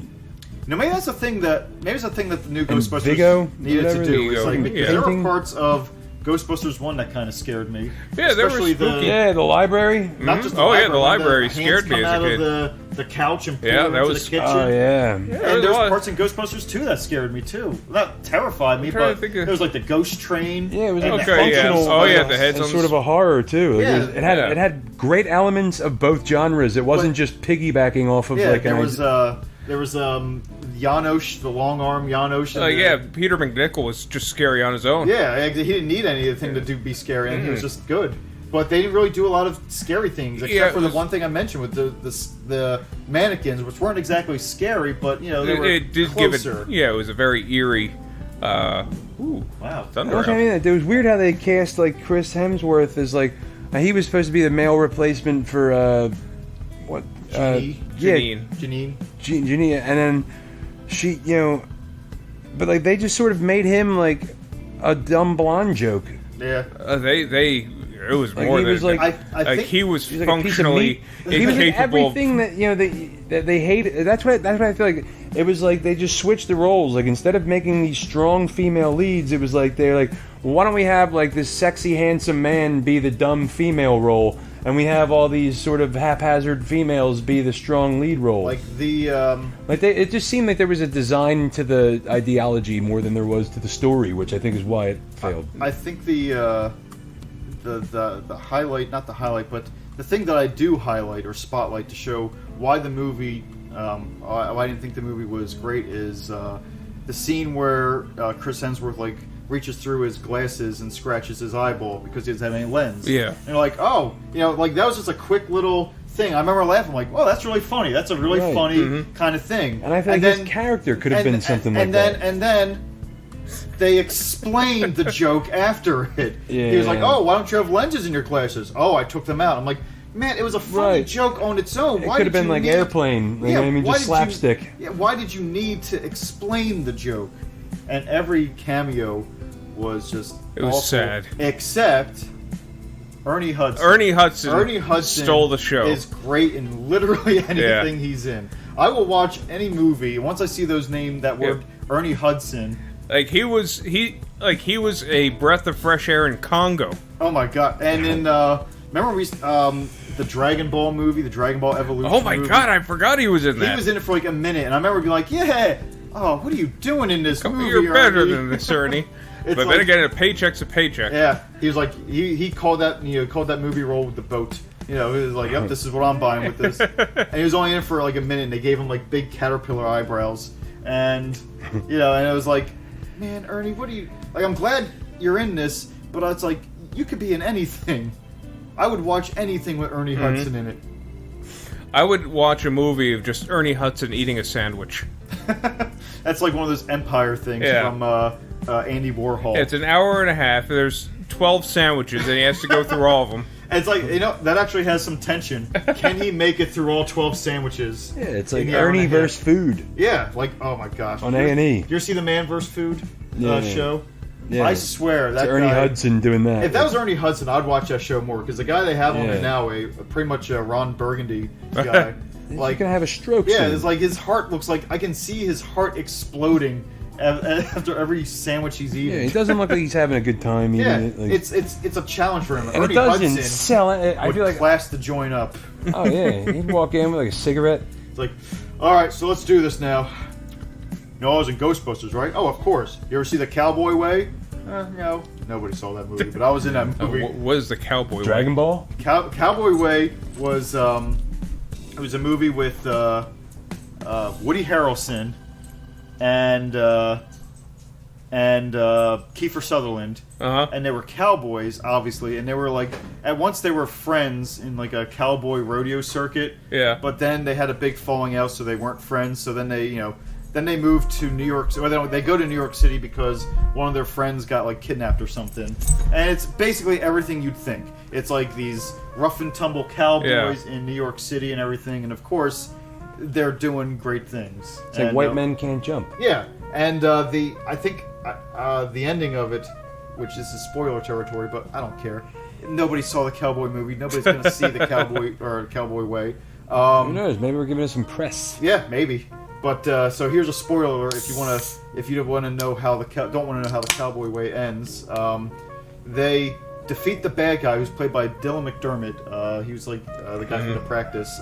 No, maybe that's the thing that the new Ghostbusters Vigo, needed to do. Is like yeah. there were parts of Ghostbusters 1 that kind of scared me. Yeah, they were Especially spooky. The library. Not just Oh, yeah, the library library. When the scared hands me come as a out kid. of the couch and pull Yeah, her that into was- the kitchen. Oh yeah. And there there's was. parts in Ghostbusters 2 that scared me too. That terrified me, trying but to think of- there was like the ghost train. Yeah, it was and like the Okay, yeah. functional- Oh, yeah, the and heads on sort of a horror too. Like, Yeah. it had great elements of both genres. It wasn't just piggybacking off of Yeah, like there was Janosch, the long arm Janosch. Yeah, Peter McNichol was just scary on his own. Yeah, he didn't need anything to be scary, and he was just good. But they didn't really do a lot of scary things, except for the one thing I mentioned with the mannequins, which weren't exactly scary, but they were It did closer. give it. Yeah, it was a very eerie. Ooh, wow. Thunder. I mean, it was weird how they cast like Chris Hemsworth as like he was supposed to be the male replacement for what? Janine. Yeah, Janine. Janine, and then she, but like they just sort of made him like a dumb blonde joke. Yeah. It was Like, more he than was like- I think he was He's like a piece of functionally meat. He was like incapable. everything that they hated. That's what I feel like. It was like they just switched the roles. Like instead of making these strong female leads, it was like they're like, well, why don't we have like this sexy handsome man be the dumb female role, and we have all these sort of haphazard females be the strong lead role. like the It just seemed like there was a design to the ideology more than there was to the story, which I think is why it failed. I think the highlight, not the highlight, but the thing that I do highlight or spotlight to show why the movie, why I didn't think the movie was great is the scene where Chris Hemsworth like reaches through his glasses and scratches his eyeball because he doesn't have any lens. Yeah. And you're like, oh, like that was just a quick little thing. I remember laughing like, oh, that's really funny. That's a really Right. funny kind of thing. And I think his character could have been something like that. And then they explained the joke after it. Yeah. He was like, oh, why don't you have lenses in your glasses? Oh, I took them out. I'm like, man, it was a funny Right. joke on its own. It Why could have did been you like need- Airplane. You know what I mean? why Just did you- slapstick. why did you need to explain the joke? And every cameo was just It was awful, sad. Except Ernie Hudson. Ernie Hudson stole the show. Is great in literally anything he's in. I will watch any movie once I see those name that word Ernie Hudson. Like he was a breath of fresh air in Congo. Oh my god! And in remember the Dragon Ball movie, the Dragon Ball Evolution. Oh my movie? god, I forgot he was in that. He was in it for like a minute, and I remember being like, "Yeah, oh, what are you doing in this movie? You're better Ernie?" than this, Ernie. It's But like- then again, a paycheck's a paycheck. Yeah, he was like he called that movie role with the boat. He was like, "Yep, this is what I'm buying with this." And he was only in it for like a minute, and they gave him like big caterpillar eyebrows, and and it was like, man, Ernie, what are you like? I'm glad you're in this, but it's like you could be in anything. I would watch anything with Ernie Hudson in it. I would watch a movie of just Ernie Hudson eating a sandwich. That's like one of those Empire things from Andy Warhol. It's an hour and a half. There's 12 sandwiches, and he has to go through all of them. And it's like that actually has some tension. Can he make it through all 12 sandwiches? Yeah, it's like in the hour and a Ernie half? versus Food Yeah, like oh my gosh. on A&E. You ever see the Man vs. Food Yeah. show? Yeah. I swear It's that Ernie guy, Hudson doing that. If that was Ernie Hudson, I'd watch that show more because the guy they have on Yeah. it now, pretty much a Ron Burgundy guy. He's like gonna have a stroke. yeah, soon. it's like his heart looks like I can see his heart exploding after every sandwich he's eating. Yeah, he doesn't look like he's having a good time eating Yeah, it. Like, it's a challenge for him. and Ernie it doesn't Hudson sell it. I would feel like, class the joint up. oh yeah, he'd walk in with like a cigarette. It's like, all right, so let's do this now. No, I was in Ghostbusters, right? Oh, of course. You ever see the Cowboy Way? No, nobody saw that movie, but I was in that movie. What is the Cowboy way? Dragon Ball. Cowboy Way was it was a movie with Woody Harrelson and Kiefer Sutherland, and they were cowboys, obviously, and they were like at once they were friends in like a cowboy rodeo circuit. Yeah. But then they had a big falling out, so they weren't friends. So then they then they move to New York. Or they go to New York City because one of their friends got like kidnapped or something. And it's basically everything you'd think. It's like these rough and tumble cowboys in New York City and everything. And of course, they're doing great things. It's like white men can't jump. Yeah, and I think the ending of it, which is a spoiler territory, but I don't care. Nobody saw the Cowboy movie. Nobody's going to see the Cowboy or Cowboy Way. Who knows? Maybe we're giving it some press. Yeah, maybe. But so here's a spoiler if you don't want to know how the Cowboy Way ends. They defeat the bad guy who's played by Dylan McDermott. He was like the guy from The Practice.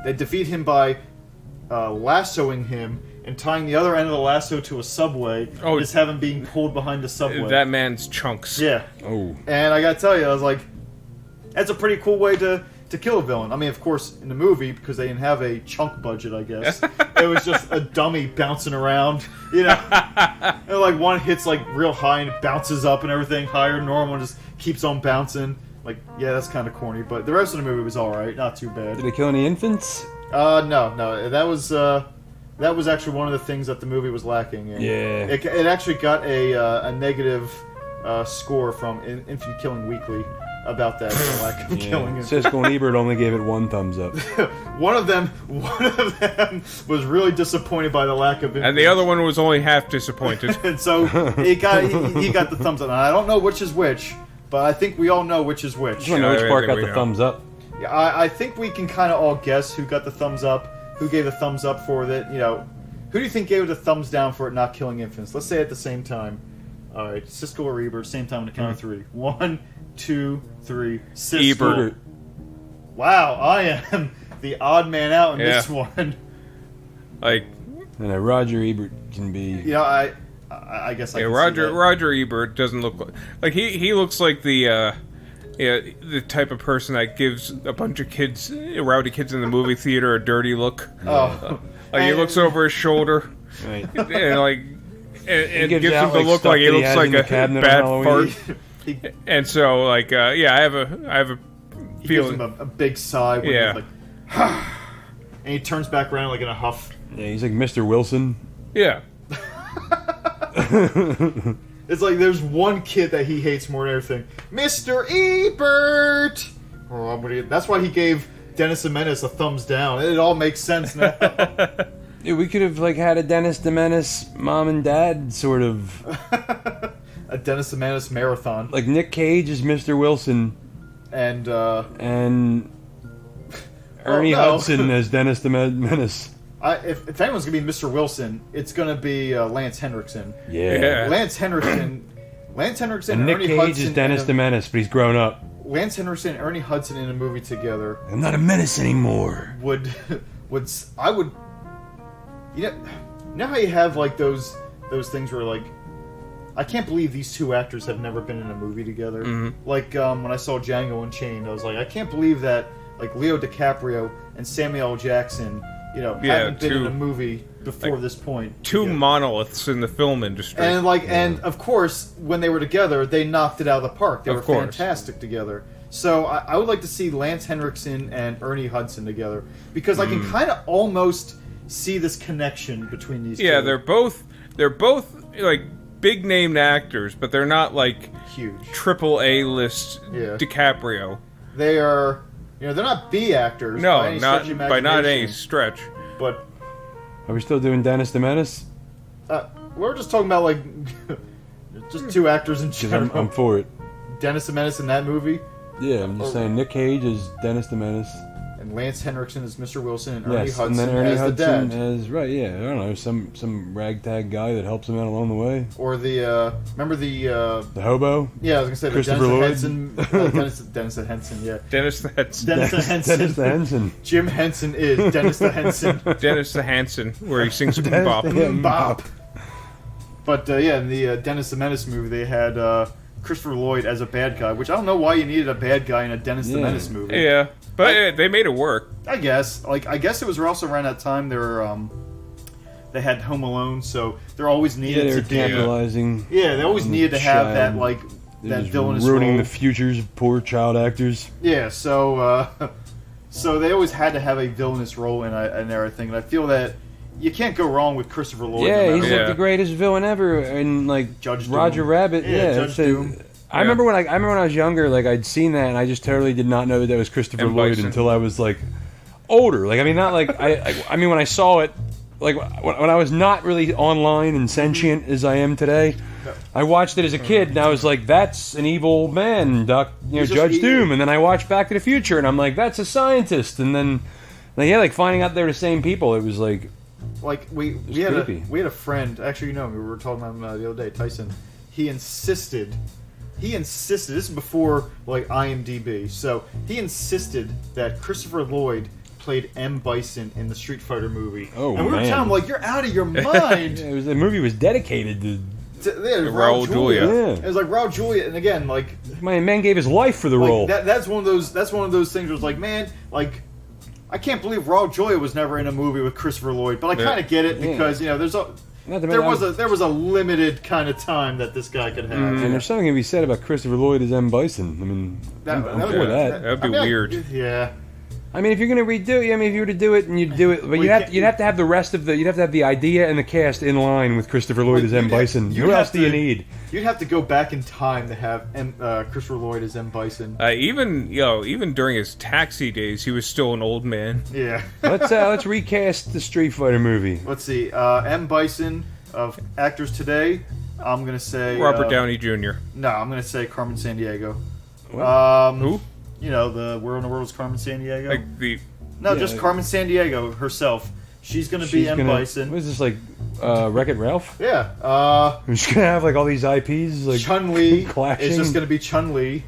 They defeat him by lassoing him and tying the other end of the lasso to a subway. Oh, just have him being pulled behind the subway. That man's chunks. Yeah. Oh. And I gotta tell you, I was like, that's a pretty cool way to kill a villain. I mean, of course, in the movie, because they didn't have a chunk budget, I guess, it was just a dummy bouncing around, you know? And like one hits like real high and it bounces up and everything higher than normal and just keeps on bouncing. Like, yeah, that's kind of corny, but the rest of the movie was alright, not too bad. Did they kill any infants? No. That was actually one of the things that the movie was lacking. And yeah. It actually got a negative score from Infant Killing Weekly about that lack of killing. Siskel and Ebert only gave it 1 thumbs up. One of them was really disappointed by the lack of infants. And the other one was only half disappointed. And so he got the thumbs up. And I don't know which is which, but I think we all know which is which. I don't know which part got the thumbs up. Yeah, I think we can kind of all guess who got the thumbs up, who gave the thumbs up for it. You know, who do you think gave it the thumbs down for it not killing infants? Let's say at the same time. All right, Siskel or Ebert, same time on the count of 3. 1, 2, 3. Siskel. Ebert. Wow, I am the odd man out in this one. Like, Roger Ebert can be. Yeah, I guess I can see that. Roger Ebert doesn't look like he looks like the type of person that gives a bunch of kids, rowdy kids in the movie theater, a dirty look. Oh, like he looks over his shoulder, right. And like, and gives him the like look like he looks like a bad fart. And so, like, I have a he feeling. gives him a big sigh. When he's like, and he turns back around like in a huff. Yeah, he's like Mr. Wilson. Yeah. It's like there's one kid that he hates more than everything. Mr. Ebert! Oh, that's why he gave Dennis the Menace a thumbs down. It all makes sense now. Yeah, we could have like had a Dennis the Menace mom and dad sort of. A Dennis the Menace marathon. Like Nick Cage is Mr. Wilson. And Ernie Hudson as Dennis the Menace. If anyone's going to be Mr. Wilson, it's going to be Lance Henriksen. Yeah. Lance Henriksen and Nick Ernie Cage Hudson is Dennis the Menace, but he's grown up. Lance Henriksen and Ernie Hudson in a movie together. I'm not a menace anymore. I would. You know how you have like those things where like, I can't believe these two actors have never been in a movie together. Mm-hmm. Like when I saw Django Unchained, I was like, I can't believe that like Leo DiCaprio and Samuel L. Jackson, haven't been in a movie before this point. Two monoliths in the film industry. And and of course, when they were together, they knocked it out of the park. They were fantastic together. So I would like to see Lance Henriksen and Ernie Hudson together because I can kind of almost see this connection between these two. Yeah, they're both like big named actors, but they're not like huge triple A list DiCaprio. They are, they're not B actors. No, by not any stretch. But are we still doing Dennis the Menace? We're just talking about like just two actors in general. I'm for it. Dennis the Menace in that movie. Yeah, I'm just saying Nick Cage is Dennis the Menace. And Lance Henriksen is Mr. Wilson, and Ernie Hudson and then Ernie as Hudson the dad. as I don't know, some ragtag guy that helps him out along the way. Or the remember the hobo? Yeah, I was gonna say Christopher Lloyd. Dennis the Henson. Yeah, Dennis the Henson. Dennis the Henson. Jim Henson is Dennis the Henson. Dennis the Henson, where he sings Bop. Bop. But in the Dennis the Menace movie, they had Christopher Lloyd as a bad guy, which I don't know why you needed a bad guy in a Dennis the Menace movie. Yeah, but they made it work. I guess. I guess it was also around that time they had Home Alone, so they're always needed to capitalizing. They always needed to have that that villainous ruining role. The futures of poor child actors. Yeah, so they always had to have a villainous role in everything, and I feel that you can't go wrong with Christopher Lloyd. Yeah, no he's matter like Yeah. the greatest villain ever, and like Judge Roger Doom. Rabbit. Yeah, Yeah, Judge Doom. I remember when I was younger, like I'd seen that, and I just totally did not know that was Christopher And Lloyd Bison. until I was like older. Like I mean, not like I mean when I saw it, like when I was not really online and sentient as I am today. I watched it as a kid, and I was like, "That's an evil man, He's just Judge evil. Doom." And then I watched Back to the Future, and I'm like, "That's a scientist." And then, like finding out they're the same people, it was like, Like we creepy. had a friend. Actually, we were talking about him the other day. Tyson. He insisted. This is before like IMDb. So he insisted that Christopher Lloyd played M. Bison in the Street Fighter movie. Oh, and we were man. telling him like, "You're out of your mind." the movie was dedicated to. Raul Julia. Yeah. It was like Raul Julia, and again, like My man gave his life for the role. that's one of those things where it's like, man, like I can't believe Raul Julia was never in a movie with Christopher Lloyd, but I kind of get it because there was a limited kind of time that this guy could have. And there's something to be said about Christopher Lloyd as M. Bison. I mean, I'm for that. That'd be weird. Yeah. I mean, if you're gonna redo it, I mean, if you were to do it and you'd do it, but you'd have to have the rest of you'd have to have the idea and the cast in line with Christopher Lloyd as M. Bison. Who else do you need? You'd have to go back in time to have Christopher Lloyd as M. Bison. Even during his Taxi days, he was still an old man. Yeah. Let's recast the Street Fighter movie. Let's see. M. Bison of actors today. I'm gonna say Robert Downey Jr. No, I'm gonna say Carmen Sandiego. Who? You know, the Where in the World is Carmen Sandiego? Just Carmen Sandiego herself. She's gonna be M. Bison. What is this, like Wreck-It Ralph? Yeah. We're just gonna have like all these IPs like Chun Li clashing. is just gonna be Chun Li.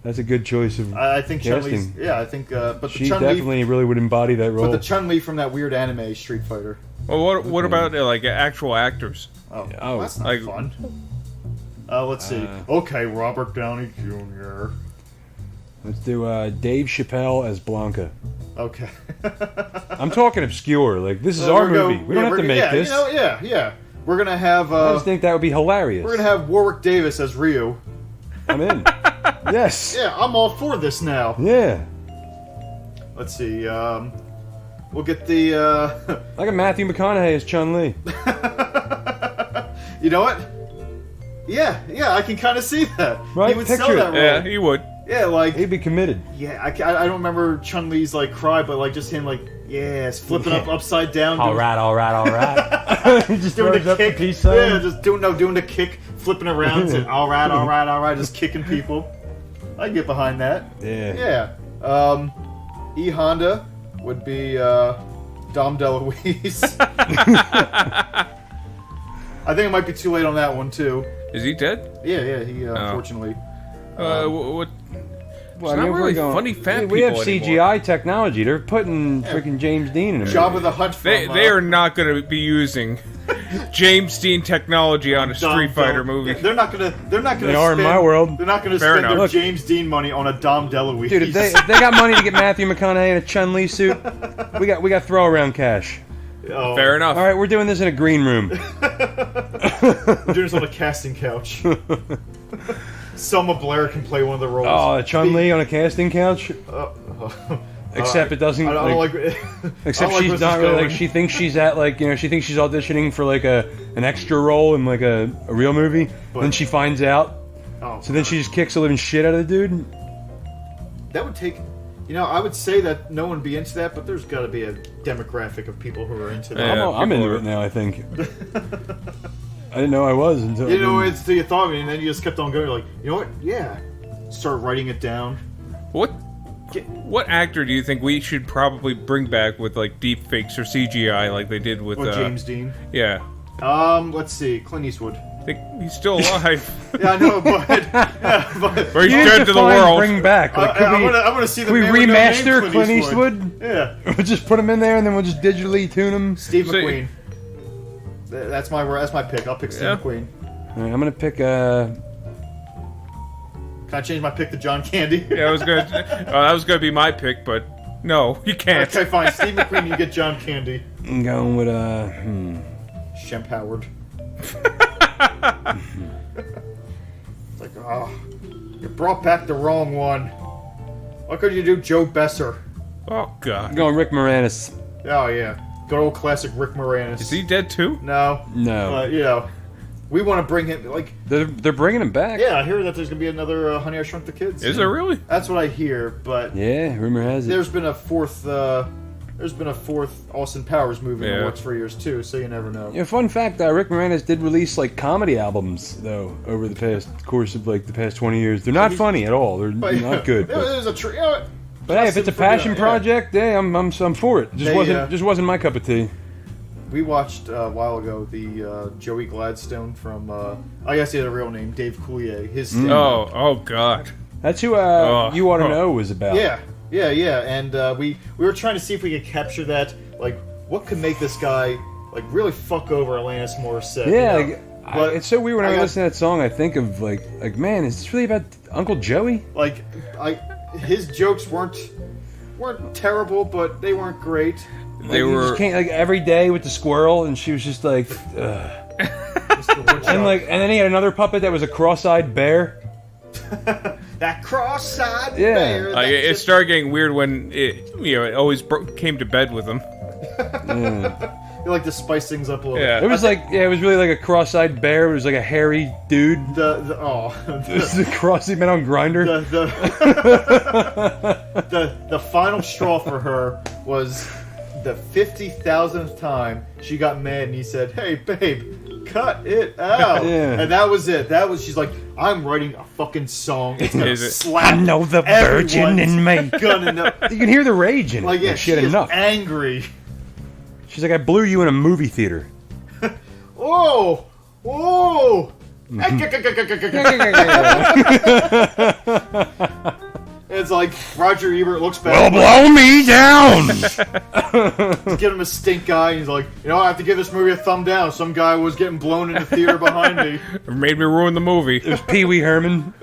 That's a good choice of I think Chun Li. casting. Yeah, I think. But the She Chun definitely really would embody that role. But the Chun Li from that weird anime Street Fighter. Well, what about like actual actors? Oh, that's not like- fun. Let's see. Okay, Robert Downey Jr. Let's do Dave Chappelle as Blanca. Okay. I'm talking obscure. Like, this is our movie. We don't have to make this. Yeah. We're gonna have. I just think that would be hilarious. We're gonna have Warwick Davis as Ryu. I'm in. Yes. Yeah, I'm all for this now. Yeah. Let's see. We'll get the. Like a Matthew McConaughey as Chun Li. You know what? Yeah, I can kind of see that. Right, He would sell picture that it. role. Yeah, he would. Yeah, like. He'd be committed. Yeah, I don't remember Chun Li's like cry, but like just him like yes, flipping up upside down. All right. He just Doing throws the up kick. the peace sign. Yeah, just doing the kick, flipping around, and all right, just kicking people. I can get behind that. Yeah. Yeah. E Honda would be Dom DeLuise. I think it might be too late on that one too. Is he dead? Yeah. He unfortunately. What? Well, It's not if we're really going- funny fat We have people CGI anymore. technology. They're putting freaking James Dean in a Job movie. of the Hutt from. They are not going to be using James Dean technology on a Street Fighter movie. They're not gonna. They are in my world. They're not gonna Fair spend their enough. James Dean money on a Dom DeLuise. Dude, if they got money to get Matthew McConaughey in a Chun Li suit, we got throw around cash. Oh, Fair enough. All right, we're doing this in a green room. We're doing this on a casting couch. Selma Blair can play one of the roles. Oh, Chun Li on a casting couch. Except it doesn't. I don't like. Except I don't like she's where not this is really like going. she thinks she's at like she thinks she's auditioning for like an extra role in like a real movie. Then she finds out. Oh, So then she just kicks the living shit out of the dude. that would take. I would say that no one would be into that, but there's got to be a demographic of people who are into that. Yeah. I'm people into are- it now. I think. I didn't know I was until. It's until you thought of it, and then you just kept on going. You're like, you know what? Yeah. Start writing it down. What actor do you think we should probably bring back with like deep fakes or CGI like they did with James Dean. Yeah. Let's see, Clint Eastwood. I think he's still alive. Yeah, I know, but Or he's You dead to the define world. Bring back. Like, could I'm we, gonna see the could we man with no name, remaster Clint Eastwood? Yeah, We'll just put him in there and then we'll just digitally tune him. Steve So- McQueen. That's my pick. I'll pick Steve Yeah. McQueen. All right, I'm gonna pick. Can I change my pick to John Candy? Yeah, that was gonna be my pick, but no, you can't. Okay, fine. Steve McQueen, you get John Candy. I'm going with Shemp Howard. It's like, you brought back the wrong one. Why couldn't you do Joe Besser? Oh god. I'm going Rick Moranis. Oh, yeah. good old classic Rick Moranis. Is he dead too? No. No. You know, we want to bring him, like... They're bringing him back. Yeah, I hear that there's going to be another Honey, I Shrunk the Kids. Is there really? That's what I hear, but... Yeah, rumor has it. There's been a fourth Austin Powers movie in the Yeah. works for years, too, so you never know. Yeah, fun fact, Rick Moranis did release, like, comedy albums, though, over the course of, like, the past 20 years. They're not funny at all. They're But, not good. It was a you know what? But hey, if it's a passion project, hey, I'm for it. Just wasn't my cup of tea. We watched a while ago the Joey Gladstone from I guess he had a real name, Dave Coulier. His Oh God. That's who You Ought to Know was about. yeah, and we were trying to see if we could capture that. Like, what could make this guy like really fuck over Alanis Morissette? Yeah, you know? But it's so weird when I got- listen to that song. I think of like man, is this really about Uncle Joey? like his jokes weren't terrible, but they weren't great. They He were. just came, like every day with the squirrel, and she was just like, ugh. Mr. Woodchuck. and then he had another puppet that was a cross-eyed bear. That cross-eyed Yeah. bear. that It just- started getting weird when it always came to bed with him. You like to spice things up a little. Yeah. It was it was really like a cross-eyed bear. It was like a hairy dude. This is a cross he met on Grindr. The final straw for her was the 50,000th time she got mad and he said, "Hey, babe, cut it out." Yeah. And that was it. She's like, "I'm writing a fucking song. It's gonna Is it? slap. I know the virgin in me." Gonna know. You can hear the rage in it. Like, yeah, she had is enough. angry. She's like, I blew you in a movie theater. Oh, oh. It's like Roger Ebert looks back. blow me down. Give him a stink eye, and he's like, I have to give this movie a thumb down. Some guy was getting blown in the theater behind me. It made me ruin the movie. It was Pee Wee Herman.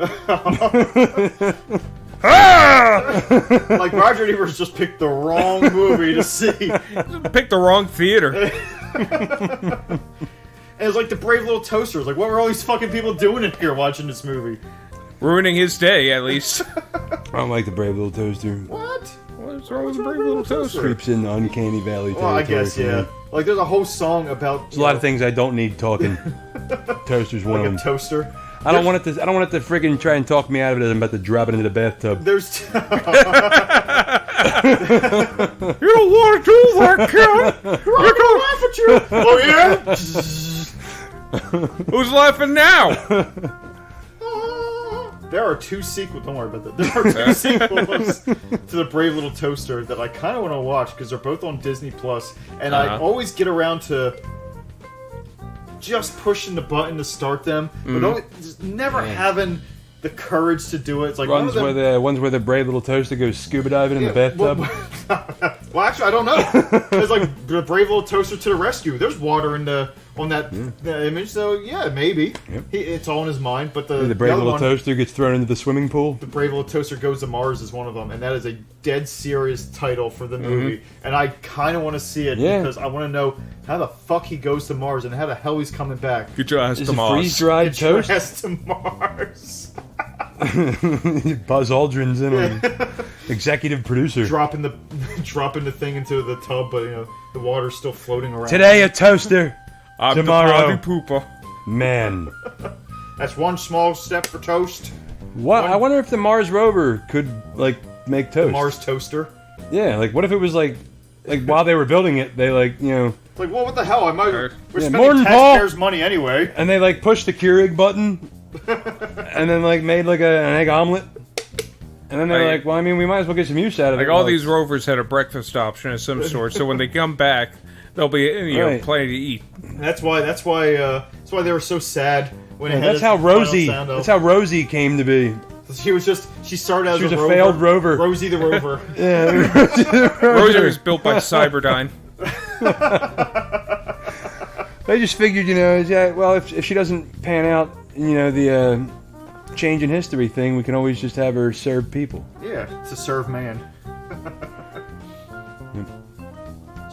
Like, Roger Ebert's just picked the wrong movie to see. Picked the wrong theater. And it was like the Brave Little Toasters. Like, what were all these fucking people doing in here watching this movie? Ruining his day, at least. I don't like the Brave Little Toaster. What? What's wrong with the Brave Little Toaster? Creeps in the uncanny valley territory. Well, I guess, for me. yeah. Like, there's a whole song about... There's a lot of things I don't need talking. Toaster's one Like of a them. toaster. I don't want it to freaking try and talk me out of it as I'm about to drop it into the bathtub. There's... You don't want to do that, kid! We're gonna laugh at you! Oh, yeah? Who's laughing now? There are two sequels. Don't worry about that. There are two sequels to the Brave Little Toaster that I kind of want to watch because they're both on Disney Plus, and I always get around to just pushing the button to start them, but just never having the courage to do it. It's like Ones where the Brave Little Toaster goes scuba diving in the bathtub. Well, actually, I don't know. It's like the Brave Little Toaster to the rescue. There's water on that the image, so yeah, maybe it's all in his mind. But the The Brave other Little one, Toaster gets thrown into the swimming pool. The Brave Little Toaster Goes to Mars is one of them, and that is a dead serious title for the movie. And I kind of want to see it because I want to know how the fuck he goes to Mars and how the hell he's coming back. Get your ass Is to it Mars. freeze-dried Get your toast? ass to Mars. Buzz Aldrin's in on executive producer. dropping the thing into the tub, but the water's still floating around. Today a toaster. I'm Tomorrow. the party pooper. Man. That's one small step for toast. What? I wonder if the Mars rover could, like, make toast. Mars toaster. Yeah, like, what if it was, like while they were building it, they, like, It's like, well, what the hell? We're spending Morton taxpayers' money anyway. and they, like, pushed the Keurig button, and then, like, made, like, an egg omelet. And then they're like, well, I mean, we might as well get some use out of it. Like, all these rovers had a breakfast option of some sort, so when they come back, there'll be, Right. plenty to eat. That's why they were so sad when it had That's its how final Rosie. sound off. That's how Rosie came to be. She started as She was a rover. failed rover. Rosie the rover. Yeah. Rosie was built by Cyberdyne. They just figured, well, if she doesn't pan out, the change in history thing, we can always just have her serve people. Yeah, to serve man.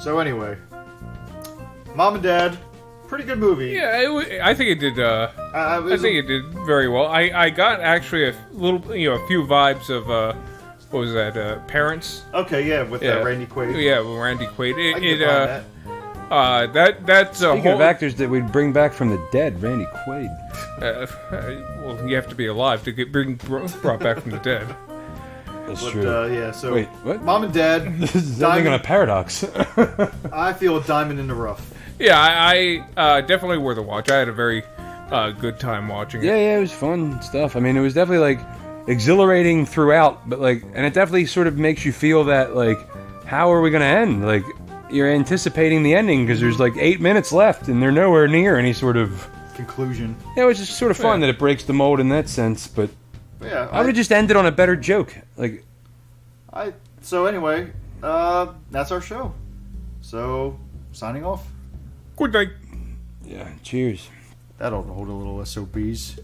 So anyway, Mom and Dad, pretty good movie. Yeah, I think it did. I think it did very well. I got actually a little, a few vibes of what was that? Parents. Okay, yeah, with Randy Quaid. Yeah, with Randy Quaid. I can get behind that. That's a Speaking whole. of actors that we'd bring back from the dead, Randy Quaid. Well, you have to be alive to get brought back from the dead. That's But, true. yeah, so Wait, what? Mom and Dad, This is something on a paradox. I feel a diamond in the rough. Yeah, I definitely worth a watch. I had a very good time watching it. Yeah, it was fun stuff. I mean, it was definitely like exhilarating throughout, but like, and it definitely sort of makes you feel that like, how are we gonna end? Like, you're anticipating the ending because there's like 8 minutes left, and they're nowhere near any sort of Conclusion. Yeah, it was just sort of fun that it breaks the mold in that sense. But Yeah, I would have just ended on a better joke. Like, So anyway, that's our show. So signing off. Good night. yeah, cheers. That'll hold a little SOBs.